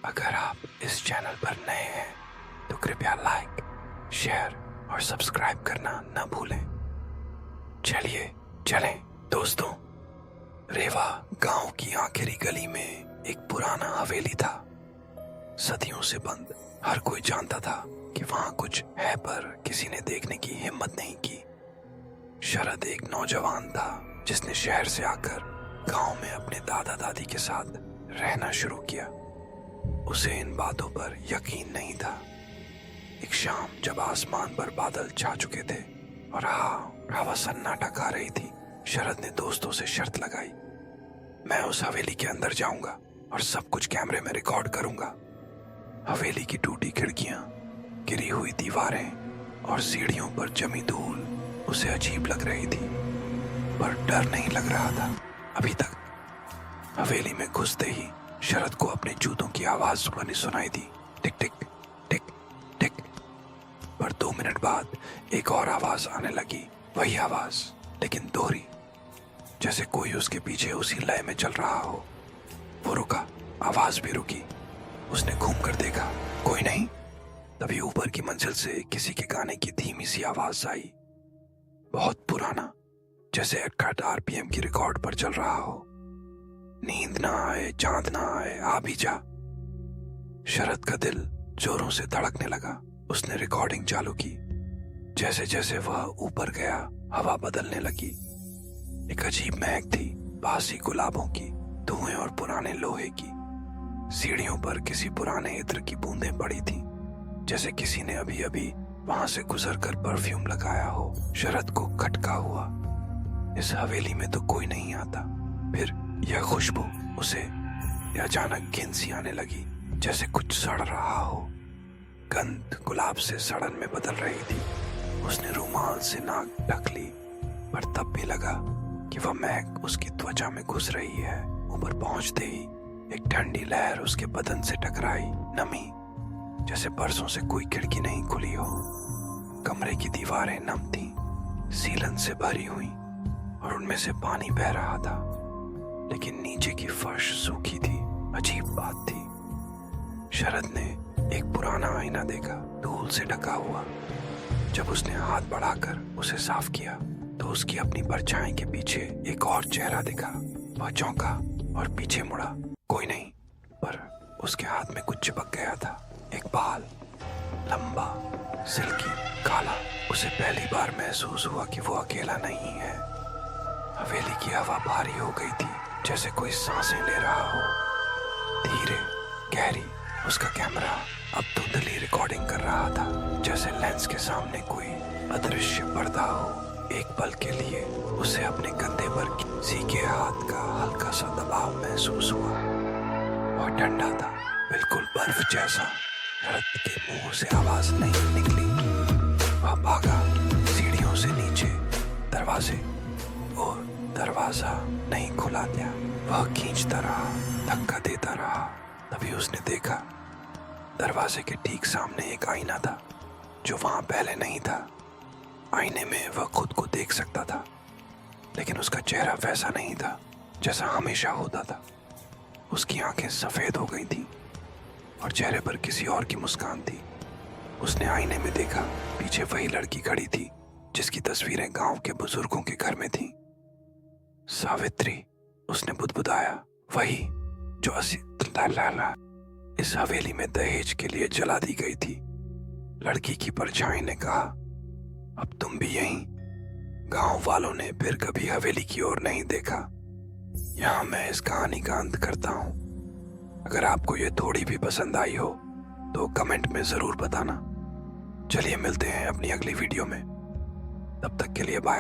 अगर आप इस चैनल पर नए हैं तो कृपया लाइक, शेयर और सब्सक्राइब करना न भूलें। चलिए चलें दोस्तों। रेवा गांव की आखिरी गली में एक पुराना हवेली था। सदियों से बंद। हर कोई जानता था कि वहां कुछ है, पर किसी ने देखने की हिम्मत नहीं की। शरद एक नौजवान था जिसने शहर से आकर गांव में अपने दादा दादी के साथ रहना शुरू किया। उसे इन बातों पर यकीन नहीं था। एक शाम जब आसमान पर बादल छा चुके थे और हवा सन्नाटा खा रही थी, शरद ने दोस्तों से शर्त लगाई, मैं उस हवेली के अंदर जाऊंगा और सब कुछ कैमरे में रिकॉर्ड करूंगा। हवेली की टूटी खिड़कियां, गिरी हुई दीवारें और सीढ़ियों पर जमी धूल उसे अजीब लग रही थी, पर डर नहीं लग रहा था अभी तक। हवेली में घुसते ही शरद को अपने जूतों की आवाज सुनाई दी, टिक टिक टिक टिक। पर 2 मिनट बाद एक और आवाज आने लगी, वही आवाज लेकिन दोहरी, जैसे कोई उसके पीछे उसी लय में चल रहा हो। वो रुका, आवाज भी रुकी। उसने घूम कर देखा, कोई नहीं। तभी ऊपर की मंजिल से किसी के गाने की धीमी सी आवाज आई, बहुत पुराना, जैसे 68 आरपीएम की रिकॉर्ड पर चल रहा हो। नींद ना आए, चांद ना आए, आ भी जा। शरद का दिल जोरों से धड़कने लगा। उसने रिकॉर्डिंग चालू की। जैसे जैसे वह ऊपर गया, हवा बदलने लगी। एक अजीब महक थी, बासी गुलाबों की, धुएं और पुराने लोहे की। सीढ़ियों पर किसी पुराने इत्र की बूंदें पड़ी थी, जैसे किसी ने अभी अभी वहां से गुजरकर परफ्यूम लगाया हो। शरद को खटका हुआ, इस हवेली में तो कोई नहीं आता। फिर यह खुशबू उसे अचानक घिन सी आने लगी, जैसे कुछ सड़ रहा हो। गंध गुलाब से सड़न में बदल रही थी। उसने रुमाल से नाक ढक ली, पर तब भी लगा कि वह महक उसकी त्वचा में घुस रही है। ऊपर पहुंचते ही एक ठंडी लहर उसके बदन से टकराई, नमी, जैसे बरसों से कोई खिड़की नहीं खुली हो। कमरे की दीवारें नम थीं, सीलन से भरी हुई और उनमें से पानी बह रहा था, लेकिन नीचे की फर्श सूखी थी। अजीब बात थी। शरद ने एक पुराना आईना देखा, धूल से ढका हुआ। जब उसने हाथ बढ़ाकर उसे साफ किया तो उसकी अपनी परछाई के पीछे एक और चेहरा दिखा। वह चौंका और पीछे मुड़ा, कोई नहीं, पर उसके हाथ में कुछ चिपक गया था। एक बाल, लंबा, सिल्की, काला। उसे पहली बार महसूस हुआ कि वो अकेला नहीं है। हवेली की हवा भारी हो गई थी, जैसे कोई सांसें ले रहा हो, धीरे, गहरी। उसका कैमरा अब धुंधली रिकॉर्डिंग कर रहा था, जैसे लेंस के सामने कोई अदृश्य पर्दा हो। एक पल के लिए उसे अपने कंधे पर किसी के हाथ का हल्का सा दबाव महसूस हुआ। वह ठंडा था, बिल्कुल बर्फ जैसा। शरद के मुंह से आवाज नहीं निकली। वह भागा सीढ़ियों से नीचे, दरवाजे, और दरवाजा नहीं खुला गया। वह खींचता रहा, धक्का देता रहा। तभी उसने देखा, दरवाजे के ठीक सामने एक आईना था, जो वहां पहले नहीं था। आईने में वह खुद को देख सकता था, लेकिन उसका चेहरा वैसा नहीं था जैसा हमेशा होता था। उसकी आंखें सफेद हो गई थीं और चेहरे पर किसी और की मुस्कान थी। उसने आईने में देखा, पीछे वही लड़की खड़ी थी जिसकी तस्वीरें गांव के बुजुर्गों के घर में थीं। सावित्री, उसने बुदबुदाया, वही जो इस हवेली में दहेज के लिए जला दी गई थी। लड़की की परछाई ने कहा, अब तुम भी यहीं। गांव वालों ने फिर कभी हवेली की ओर नहीं देखा। यहां मैं इस कहानी का अंत करता हूं। अगर आपको ये थोड़ी भी पसंद आई हो तो कमेंट में जरूर बताना। चलिए मिलते हैं अपनी अगली वीडियो में। तब तक के लिए बाय।